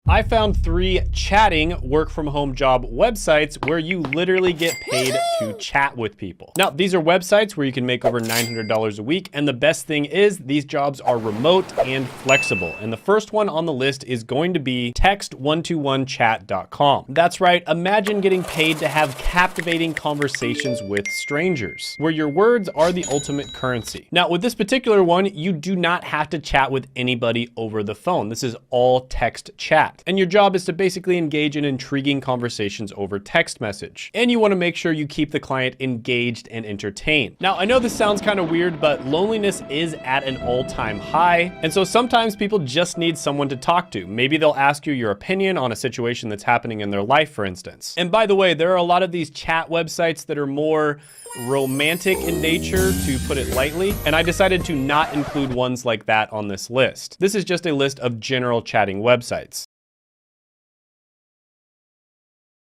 I found 3 chatting work from home job websites where you literally get paid to chat with people. Now, these are websites where you can make over $900 a week. And the best thing is these jobs are remote and flexible. And the first one on the list is going to be text121chat.com. That's right. Imagine getting paid to have captivating conversations with strangers, where your words are the ultimate currency. Now, with this particular one, you do not have to chat with anybody over the phone. This is all text chat. And your job is to basically engage in intriguing conversations over text message. And you want to make sure you keep the client engaged and entertained. Now, I know this sounds kind of weird, but loneliness is at an all-time high. And so sometimes people just need someone to talk to. Maybe they'll ask you your opinion on a situation that's happening in their life, for instance. And by the way, there are a lot of these chat websites that are more romantic in nature, to put it lightly, and I decided to not include ones like that on this list. This is just a list of general chatting websites.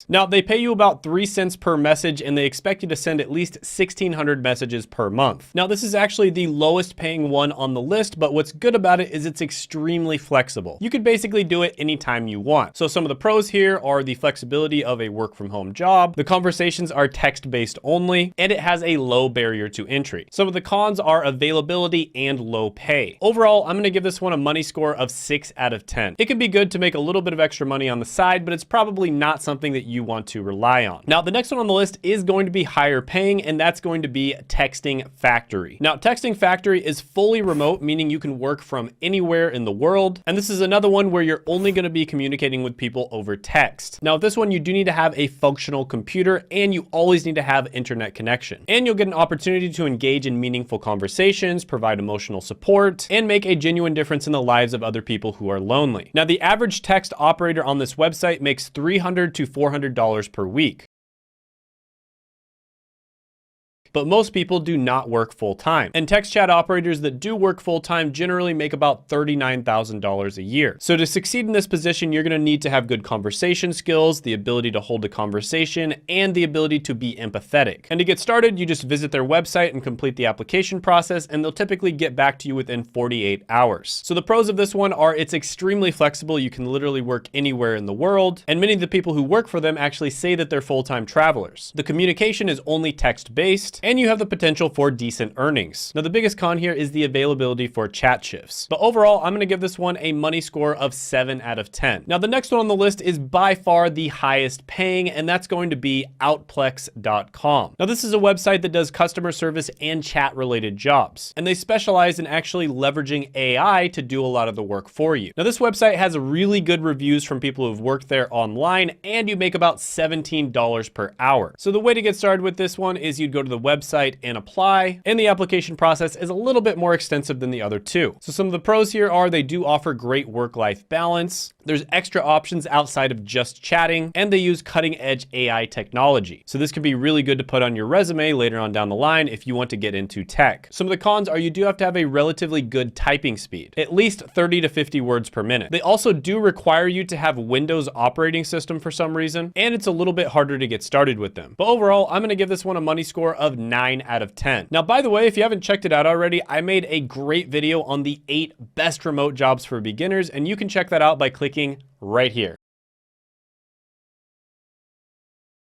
Now, they pay you about 3 cents per message, and they expect you to send at least 1,600 messages per month. Now, this is actually the lowest paying one on the list, but what's good about it is it's extremely flexible. You could basically do it anytime you want. So some of the pros here are the flexibility of a work from home job. The conversations are text-based only, and it has a low barrier to entry. Some of the cons are availability and low pay. Overall, I'm gonna give this one a money score of 6 out of 10. It could be good to make a little bit of extra money on the side, but it's probably not something that you want to rely on. Now, the next one on the list is going to be higher paying, and that's going to be Texting Factory. Now, Texting Factory is fully remote, meaning you can work from anywhere in the world. And this is another one where you're only going to be communicating with people over text. Now, with this one, you do need to have a functional computer, and you always need to have internet connection. And you'll get an opportunity to engage in meaningful conversations, provide emotional support, and make a genuine difference in the lives of other people who are lonely. Now, the average text operator on this website makes $300 to $400 per week. But most people do not work full-time. And text chat operators that do work full-time generally make about $39,000 a year. So to succeed in this position, you're gonna need to have good conversation skills, the ability to hold a conversation, and the ability to be empathetic. And to get started, you just visit their website and complete the application process, and they'll typically get back to you within 48 hours. So the pros of this one are it's extremely flexible. You can literally work anywhere in the world. And many of the people who work for them actually say that they're full-time travelers. The communication is only text-based, and you have the potential for decent earnings. Now, the biggest con here is the availability for chat shifts. But overall, I'm gonna give this one a money score of 7 out of 10. Now, the next one on the list is by far the highest paying, and that's going to be Outplex.com. Now, this is a website that does customer service and chat related jobs, and they specialize in actually leveraging AI to do a lot of the work for you. Now, this website has really good reviews from people who've worked there online, and you make about $17 per hour. So the way to get started with this one is you'd go to the website and apply, and the application process is a little bit more extensive than the other two. So some of the pros here are they do offer great work-life balance. There's extra options outside of just chatting, and they use cutting-edge AI technology. So this can be really good to put on your resume later on down the line if you want to get into tech. Some of the cons are you do have to have a relatively good typing speed, at least 30 to 50 words per minute. They also do require you to have Windows operating system for some reason, and it's a little bit harder to get started with them. But overall, I'm gonna give this one a money score of 9 out of 10. Now, by the way, if you haven't checked it out already, I made a great video on the 8 best remote jobs for beginners, and you can check that out by clicking right here.